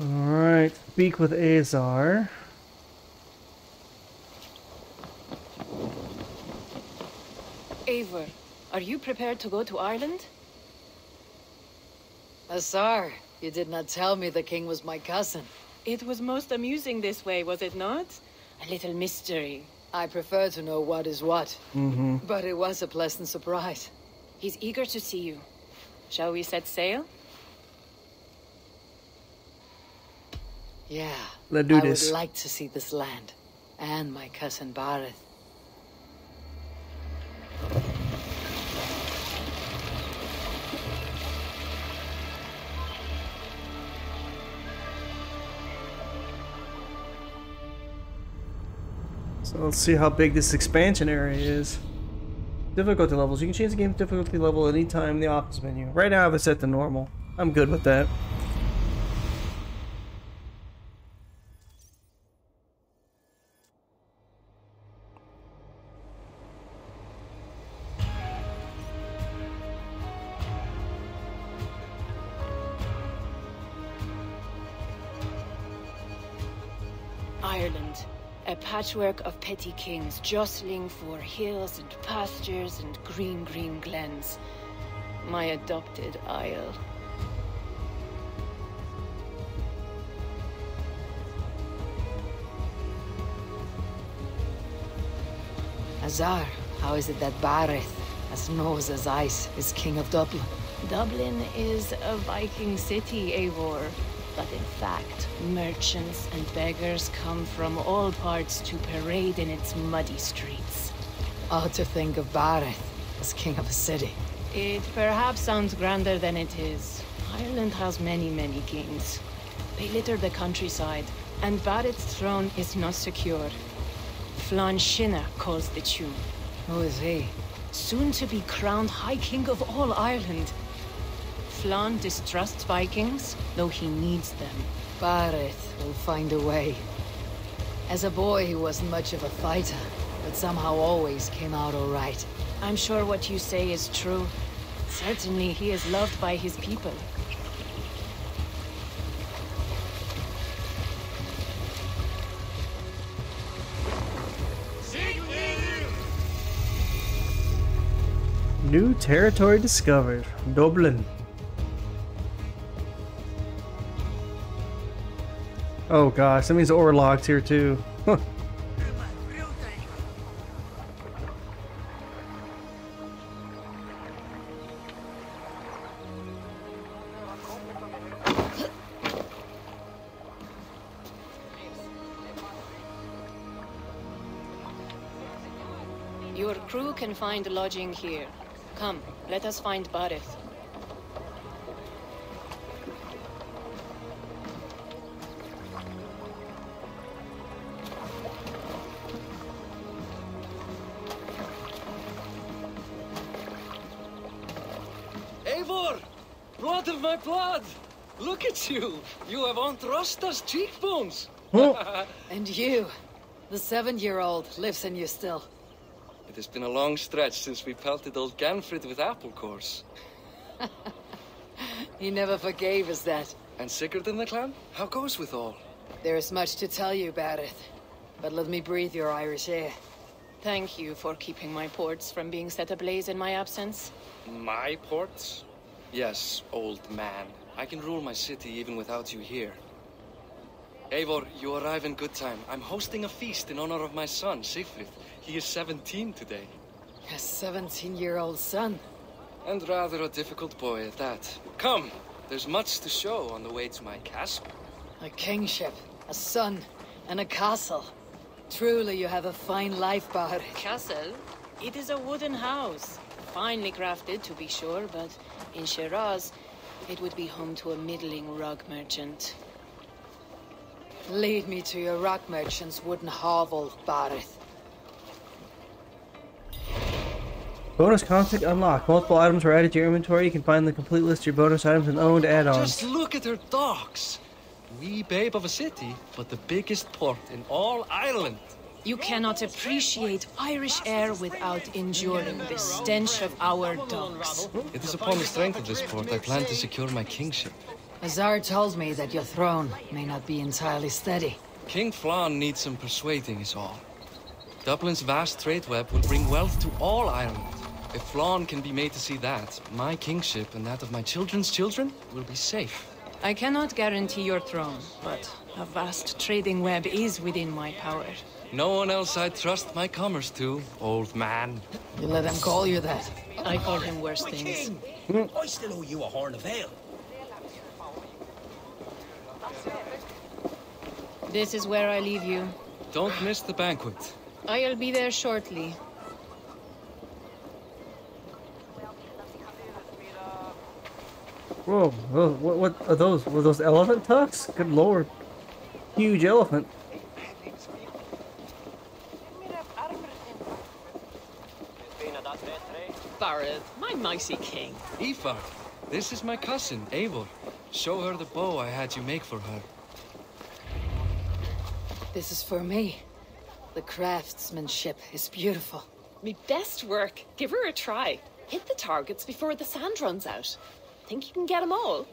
Alright, speak with Azar. Eivor, are you prepared to go to Ireland? Azar, you did not tell me the king was my cousin. It was most amusing this way, was it not? A little mystery. I prefer to know what is what. But it was a pleasant surprise. He's eager to see you. Shall we set sail? Yeah. Let's do this. I would like to see this land. And my cousin Bareth. So let's see how big this expansion area is. Difficulty levels. You can change the game's difficulty level anytime in the options menu. Right now I have it set to normal. I'm good with that. Ireland. A patchwork of petty kings jostling for hills and pastures and green glens. My adopted isle. Azar, how is it that Bareth, as knows as ice, is king of Dublin? Dublin is a Viking city, Eivor. But in fact, merchants and beggars come from all parts to parade in its muddy streets. Odd to think of Bareth as king of a city. It perhaps sounds grander than it is. Ireland has many kings. They litter the countryside, and Bareth's throne is not secure. Flann Sinna calls the tune. Who is he? Soon to be crowned High King of all Ireland. Flann distrusts Vikings, though he needs them. Bareth will find a way. As a boy, he wasn't much of a fighter, but somehow always came out all right. I'm sure what you say is true. Certainly he is loved by his people. New territory discovered. Dublin. Oh gosh, that means Orlog's here too. Your crew can find lodging here. Come, let us find Bareth. Eivor! Blood of my blood! Look at you! You have Antrasta's cheekbones! And you, the 7-year-old, lives in you still. It has been a long stretch since we pelted old Ganfrid with apple cores. He never forgave us that. And Sigurd in the clan? How goes with all? There is much to tell you, Bareth. But let me breathe your Irish air. Thank you for keeping my ports from being set ablaze in my absence. My ports? Yes, old man. I can rule my city even without you here. Eivor, you arrive in good time. I'm hosting a feast in honor of my son, Sigfrid. He is 17 today. A 17-year-old son? And rather a difficult boy at that. Come, there's much to show on the way to my castle. A kingship, a son, and a castle. Truly you have a fine life, Bareth. Castle? It is a wooden house. Finely crafted, to be sure, but in Shiraz, it would be home to a middling rug merchant. Lead me to your rock merchant's wooden hovel, Bareth. Bonus content unlocked. Multiple items are added to your inventory. You can find the complete list of your bonus items and owned add-ons. Just look at her docks! Wee babe of a city, but the biggest port in all Ireland. You cannot appreciate Irish air without enduring the stench of our docks. It is upon the strength of this port I plan to secure my kingship. Azar told me that your throne may not be entirely steady. King Flann needs some persuading is all. Dublin's vast trade web will bring wealth to all Ireland. If Flann can be made to see that, my kingship and that of my children's children will be safe. I cannot guarantee your throne, but a vast trading web is within my power. No one else I'd trust my commerce to, old man. You let him call you that. I call him worse My things. king! I still owe you a horn of ale. This is where I leave you. Don't miss the banquet. I'll be there shortly. Whoa, what are those? Were those elephant tucks? Good lord. Huge elephant. Barrett, my mighty king. Aoife, this is my cousin, Eivor. Show her the bow I had you make for her. This is for me. The craftsmanship is beautiful. Me best work. Give her a try. Hit the targets before the sand runs out. Think you can get them all?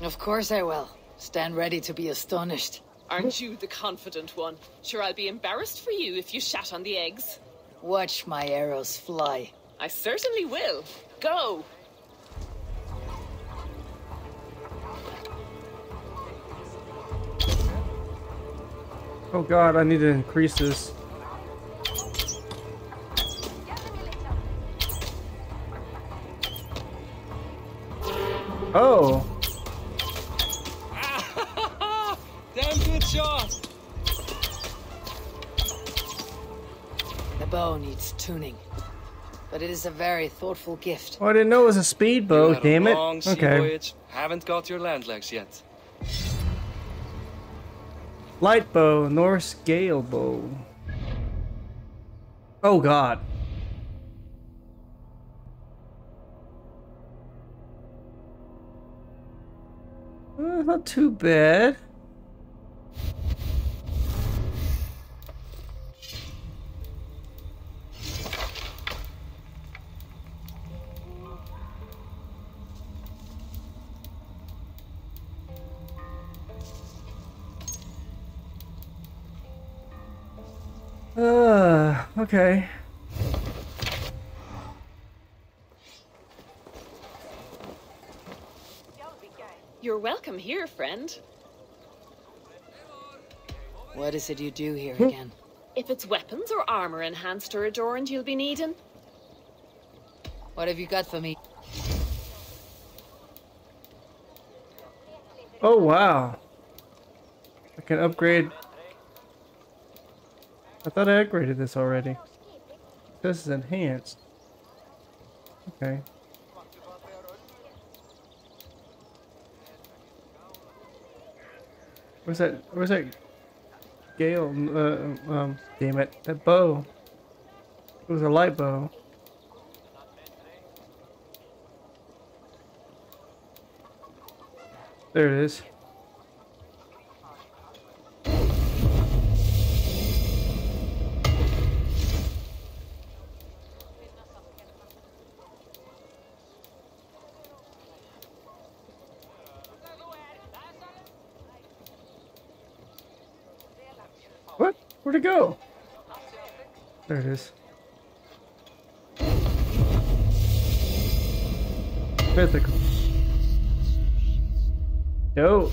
Of course I will. Stand ready to be astonished. Aren't you the confident one? Sure, I'll be embarrassed for you if you shat on the eggs. Watch my arrows fly. I certainly will. Go! Oh god, I need to increase this. Oh! Damn good shot! The bow needs tuning. But it is a very thoughtful gift. Oh, I didn't know it was a speedbow, You had damn a it. long sea Okay. voyage. Haven't got your land legs yet. Light bow, Norse gale bow. Oh god. Not too bad. Okay. You're welcome here, friend. What is it you do here again? If it's weapons or armor enhanced or adorned you'll be needing. What have you got for me? Oh wow. I can upgrade. I thought I upgraded this already. This is enhanced. Okay. Where's that Gale? Damn it. That bow. It was a light bow. There it is. What? Where'd it go? There it is. Mythical. No.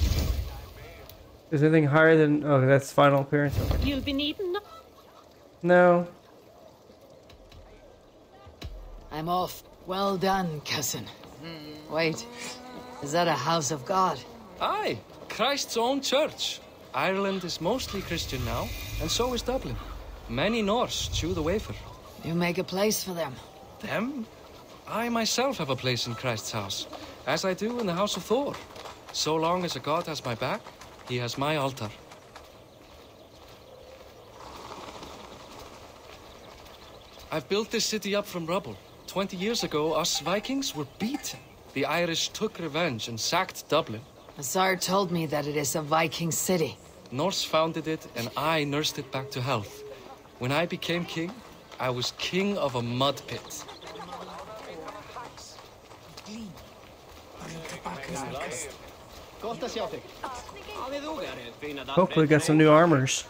Is anything higher than... Oh, that's final appearance. Okay. You'll be needing... No. I'm off. Well done, cousin. Wait, is that a house of God? Aye, Christ's own church. Ireland is mostly Christian now, and so is Dublin. Many Norse chew the wafer. You make a place for them. Them? I myself have a place in Christ's house, as I do in the House of Thor. So long as a god has my back, he has my altar. I've built this city up from rubble. 20 years ago, us Vikings were beaten. The Irish took revenge and sacked Dublin. Azar told me that it is a Viking city. Norse founded it, and I nursed it back to health. When I became king, I was king of a mud pit. Hopefully got some new armors.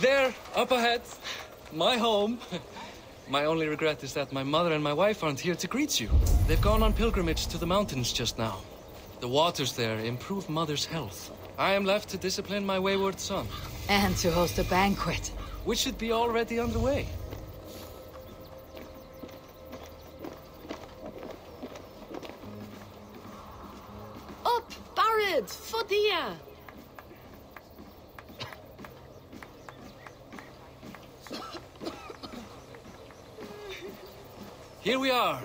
There, up ahead, my home. My only regret is that my mother and my wife aren't here to greet you. They've gone on pilgrimage to the mountains just now. The waters there improve Mother's health. I am left to discipline my wayward son. And to host a banquet. Which should be already underway. Up, Barad, Fodia! Here we are.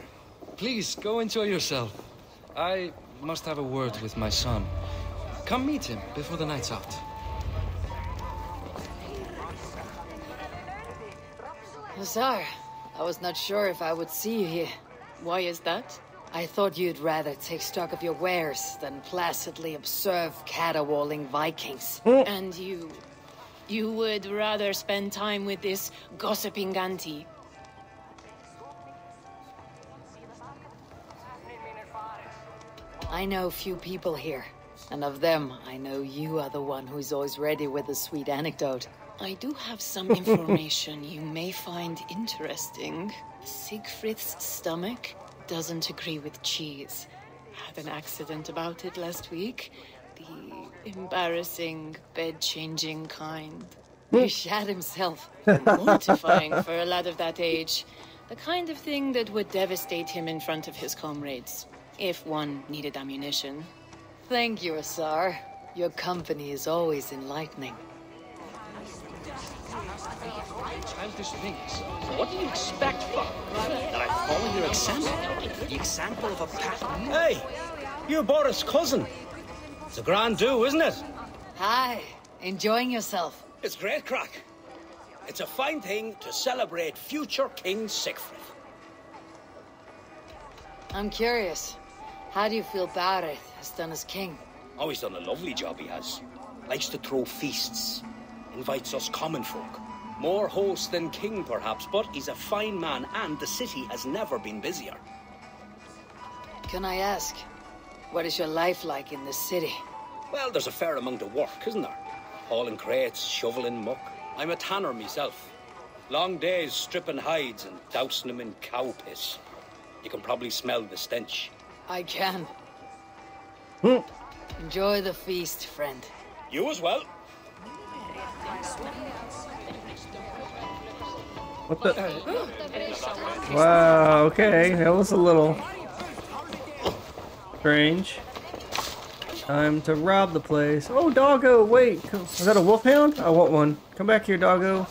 Please, go enjoy yourself. I must have a word with my son. Come meet him before the night's out. Lazar, I was not sure if I would see you here. Why is that? I thought you'd rather take stock of your wares than placidly observe caterwauling Vikings. And you? You would rather spend time with this gossiping auntie? I know few people here, and of them, I know you are the one who's always ready with a sweet anecdote. I do have some information you may find interesting. Siegfried's stomach doesn't agree with cheese. Had an accident about it last week. The embarrassing, bed-changing kind. He shat himself. Mortifying for a lad of that age. The kind of thing that would devastate him in front of his comrades. If one needed ammunition. Thank you, Asar. Your company is always enlightening. Childish things. What do you expect, Father? That I follow your example? The example of a pattern? Hey, you're Boris' cousin. It's a grand do, isn't it? Hi, enjoying yourself? It's great crack. It's a fine thing to celebrate future King Siegfried. I'm curious. How do you feel Barad has done as king? Oh, he's done a lovely job, he has. Likes to throw feasts. Invites us common folk. More host than king, perhaps, but he's a fine man, and the city has never been busier. Can I ask, what is your life like in this city? Well, there's a fair amount of work, isn't there? Hauling crates, shoveling muck. I'm a tanner myself. Long days stripping hides and dousing them in cow piss. You can probably smell the stench. I can. Enjoy the feast, friend. You as well. What the? Wow, okay. That was a little strange. Time to rob the place. Oh, doggo, wait. Is that a wolfhound? I want one. Come back here, doggo.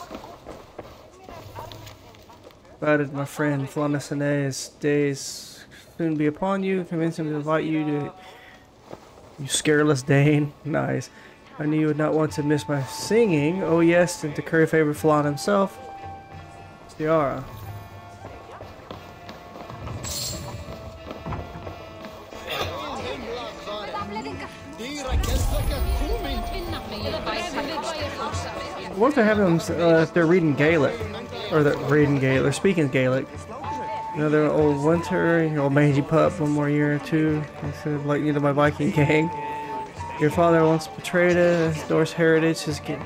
Invited my friend Flanasane's days soon be upon you. Convince him to invite you to... You scareless Dane. Nice. I knew you would not want to miss my singing. Oh yes, and to curry favor Flan himself. Ciara. I wonder if they're having them, if they're reading Gaelic. Or they're reading Gaelic, they're speaking Gaelic. Another old winter, your old mangy pup, one more year or two. I said, like, you know, my Viking gang. Your father once betrayed us, Norse heritage is getting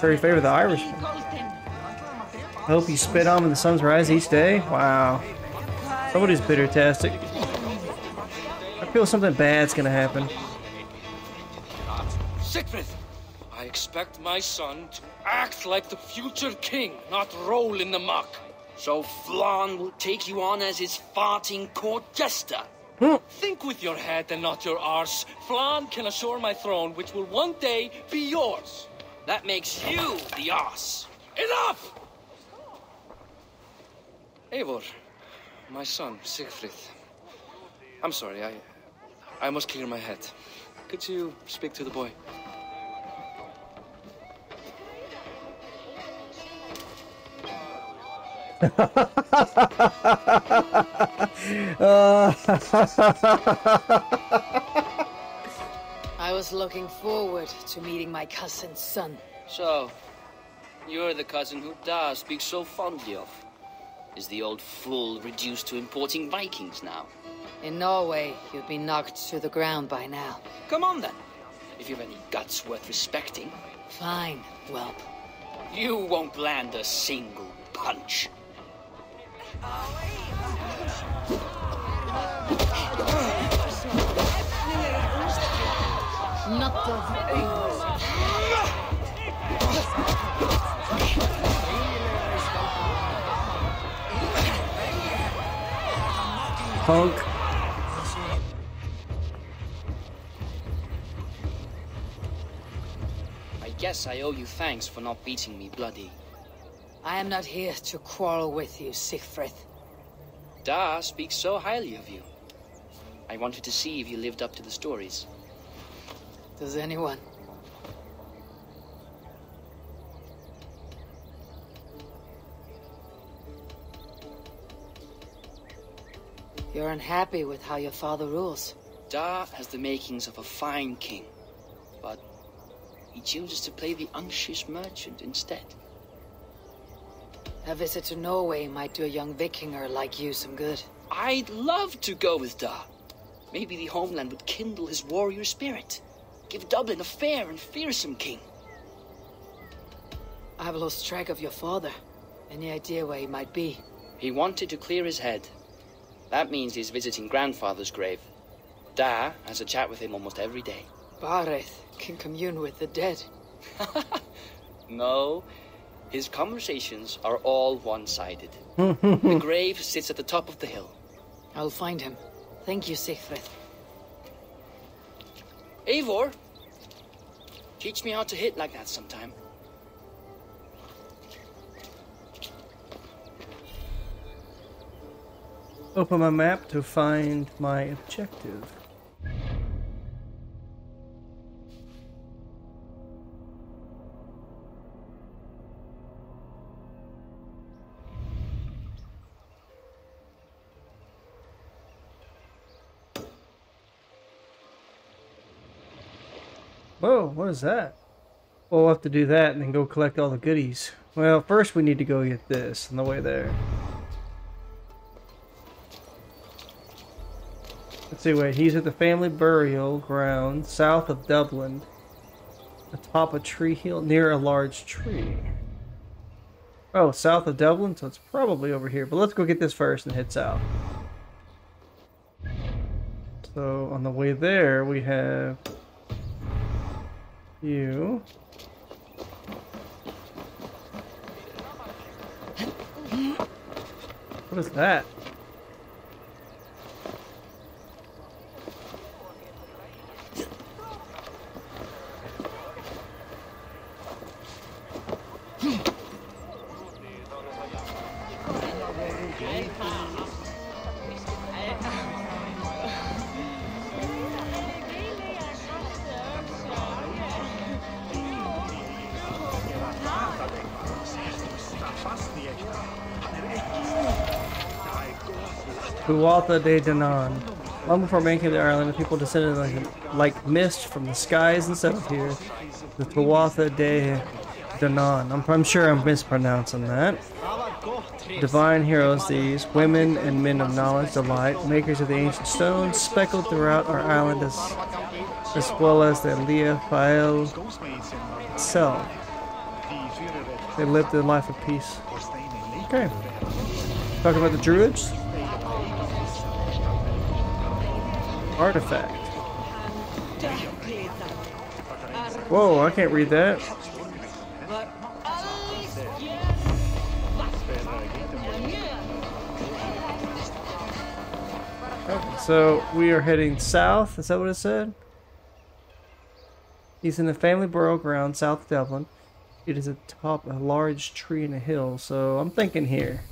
very favor the Irishman. I hope you spit on when the sun's rise each day. Wow. Somebody's bitter-tastic. I feel something bad's gonna happen. Siegfried! I expect my son to act like the future king, not roll in the muck. So Flan will take you on as his farting court jester? Think with your head and not your arse. Flan can assure my throne, which will one day be yours. That makes you the arse. Enough! Eivor, my son, Siegfried. I'm sorry, I must clear my head. Could you speak to the boy? I was looking forward to meeting my cousin's son. So, you're the cousin who Da speaks so fondly of. Is the old fool reduced to importing Vikings now? In Norway, you'd be knocked to the ground by now. Come on then, if you've any guts worth respecting. Fine, whelp. You won't land a single punch. Not the Punk. I guess I owe you thanks for not beating me bloody. I am not here to quarrel with you, Siegfried. Da speaks so highly of you. I wanted to see if you lived up to the stories. Does anyone? You're unhappy with how your father rules. Da has the makings of a fine king, but he chooses to play the unctuous merchant instead. A visit to Norway might do a young Vikinger like you some good. I'd love to go with Da. Maybe the homeland would kindle his warrior spirit. Give Dublin a fair and fearsome king. I've lost track of your father. Any idea where he might be? He wanted to clear his head. That means he's visiting grandfather's grave. Da has a chat with him almost every day. Bareth can commune with the dead. No, his conversations are all one-sided. The grave sits at the top of the hill. I'll find him. Thank you, Siegfried. Eivor, teach me how to hit like that sometime. Open my map to find my objective. Whoa, what is that? Well, we'll have to do that and then go collect all the goodies. Well, first we need to go get this on the way there. Let's see, wait, he's at the family burial ground south of Dublin, atop a tree hill near a large tree. Oh, south of Dublin, so it's probably over here. But let's go get this first and head south. So on the way there, we have you. What is that? Tuatha De Danann. Long before man came to Ireland, the people descended like mist from the skies and settled here. The Tuatha De Danann. I'm sure I'm mispronouncing that. Divine heroes these, women and men of knowledge, delight, makers of the ancient stones, speckled throughout our island as well as the Lea Fael itself. They lived a life of peace. Okay. Talking about the Druids. Artifact. Whoa, I can't read that. Okay, so we are heading south. Is that what it said? He's in the family burial ground south of Dublin. It is atop a large tree in a hill, so I'm thinking here.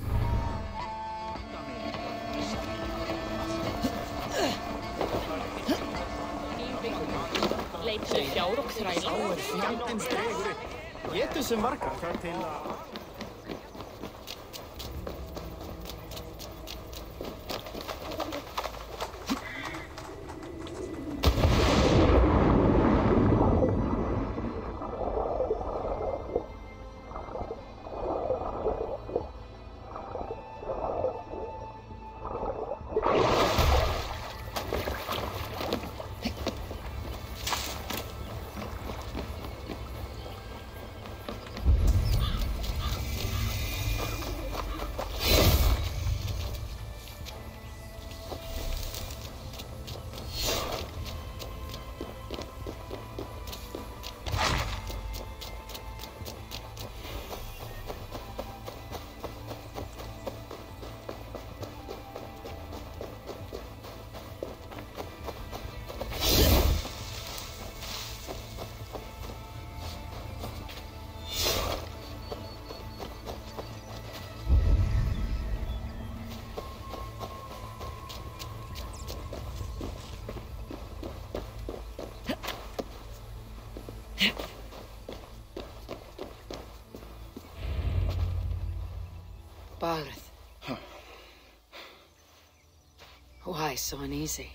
Why so uneasy?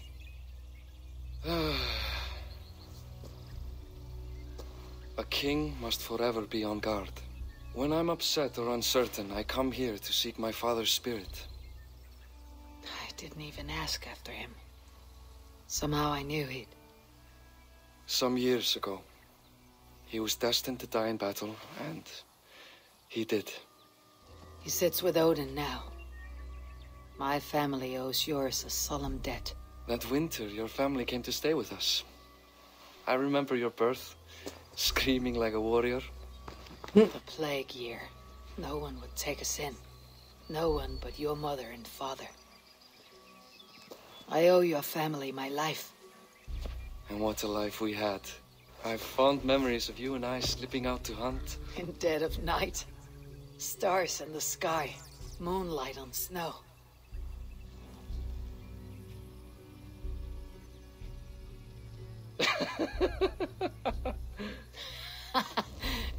A king must forever be on guard. When I'm upset or uncertain, I come here to seek my father's spirit. I didn't even ask after him. Somehow I knew he'd... Some years ago, he was destined to die in battle, and he did. He sits with Odin now. My family owes yours a solemn debt. That winter, your family came to stay with us. I remember your birth, screaming like a warrior. The plague year. No one would take us in. No one but your mother and father. I owe your family my life. And what a life we had. I have fond memories of you and I slipping out to hunt. In dead of night. Stars in the sky. Moonlight on snow.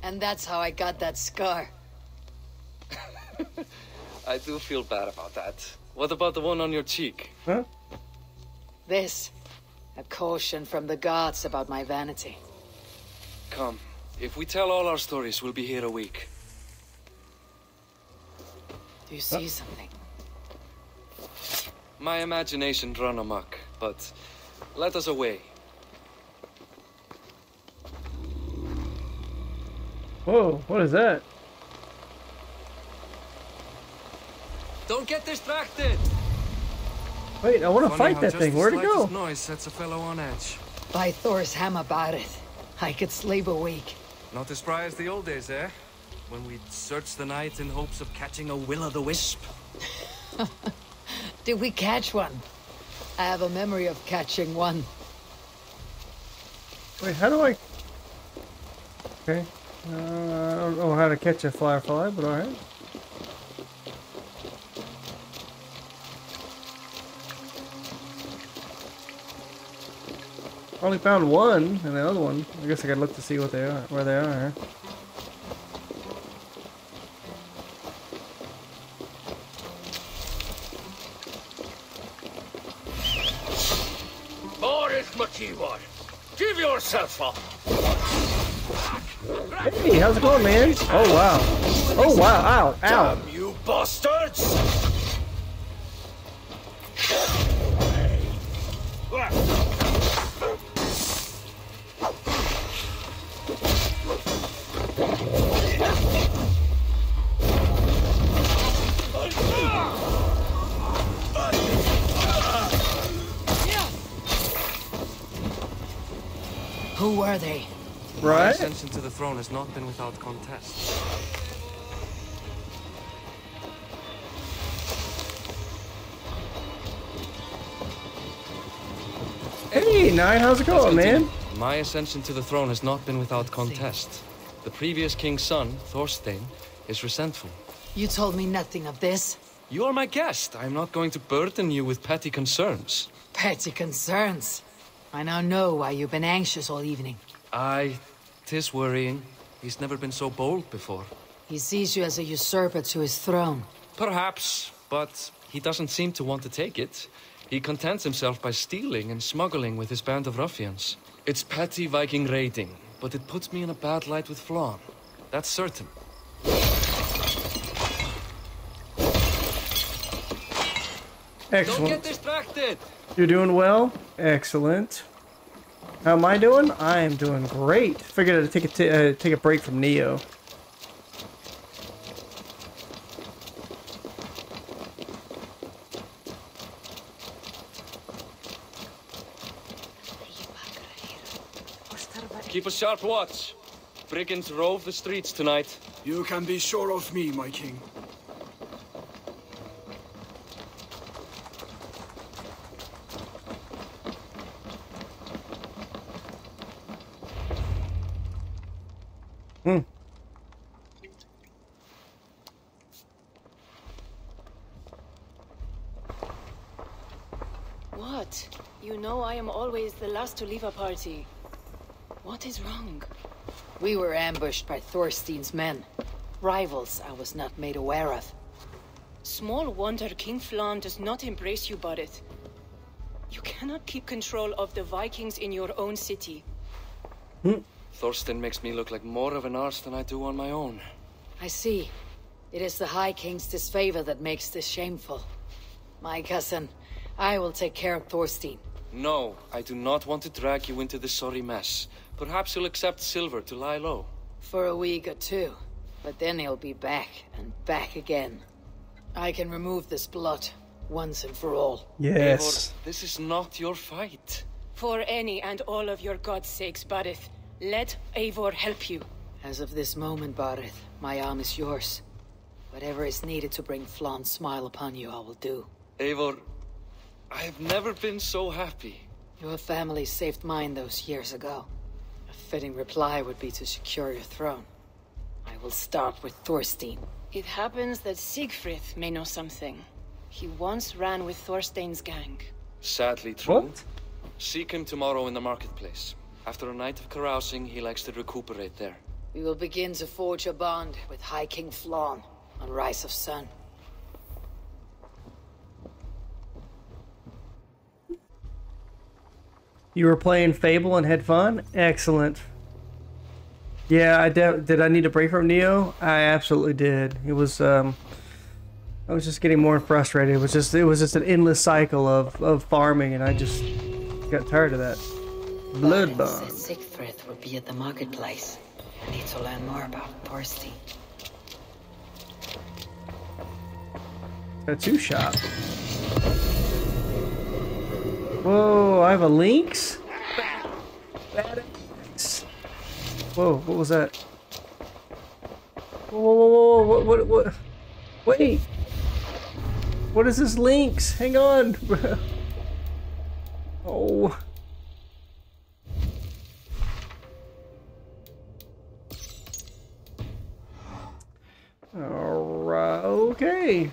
And that's how I got that scar. I do feel bad about that. What about the one on your cheek? Huh? This. A caution from the gods about my vanity. Come. If we tell all our stories, we'll be here a week. Do you see something? My imagination run amok, but let us away. Whoa, what is that? Don't get distracted! Wait, I want to fight that thing. Where'd it go? Noise sets a fellow on edge. By Thor's hammer about it. I could sleep a week. Not as spry as the old days, eh? When we'd search the night in hopes of catching a will-o'-the-wisp. Did we catch one? I have a memory of catching one. Wait, how do I... Okay. I don't know how to catch a firefly, but alright. Only found one, and the other one. I guess I gotta look to see what they are, where they are. Boris Makiwar, give yourself up. Hey, how's it going, man? Oh wow! Oh wow! Ow! Ow! Damn you bastards! Who were they? My Right? ascension to the throne has not been without contest. Hey, Nine, how's it going, man? My ascension to the throne has not been without contest. The previous king's son, Thorstein, is resentful. You told me nothing of this. You are my guest. I am not going to burden you with petty concerns. Petty concerns. I now know why you've been anxious all evening. Aye, 'tis worrying. He's never been so bold before. He sees you as a usurper to his throne. Perhaps, but he doesn't seem to want to take it. He contents himself by stealing and smuggling with his band of ruffians. It's petty Viking raiding, but it puts me in a bad light with Flann. That's certain. Don't Excellent. get distracted! You're doing well? Excellent. How am I doing? I am doing great. Figured I'd take a break from Neo. Keep a sharp watch. Brigands rove the streets tonight. You can be sure of me, my king. What? You know I am always the last to leave a party. What is wrong? We were ambushed by Thorstein's men. Rivals I was not made aware of. Small wonder King Flann does not embrace you, Barret. You cannot keep control of the Vikings in your own city. Thorstein makes me look like more of an arse than I do on my own. I see. It is the High King's disfavor that makes this shameful. My cousin, I will take care of Thorstein. No, I do not want to drag you into this sorry mess. Perhaps you'll accept silver to lie low. For a week or two. But then he'll be back, and back again. I can remove this blot, once and for all. Yes. Eivor, this is not your fight. For any and all of your god's sakes, Barith, let Eivor help you. As of this moment, Barith, my arm is yours. Whatever is needed to bring Flaan's smile upon you, I will do. Eivor, I have never been so happy. Your family saved mine those years ago. A fitting reply would be to secure your throne. I will start with Thorstein. It happens that Siegfried may know something. He once ran with Thorstein's gang. Sadly true. What? Seek him tomorrow in the marketplace. After a night of carousing, he likes to recuperate there. We will begin to forge a bond with High King Flaan on Rise of Sun. You were playing Fable and had fun? Excellent. Yeah, did I need a break from Neo? I absolutely did. It was I was just getting more frustrated. It was just an endless cycle of farming, and I just got tired of that. Bloodbond. Siegfried will be at the marketplace. I need to learn more about Thorstein. Tattoo shop. Whoa, I have a lynx? Badass. Whoa, what was that? Whoa, what? Wait. What is this lynx? Hang on. Oh. Alright, okay.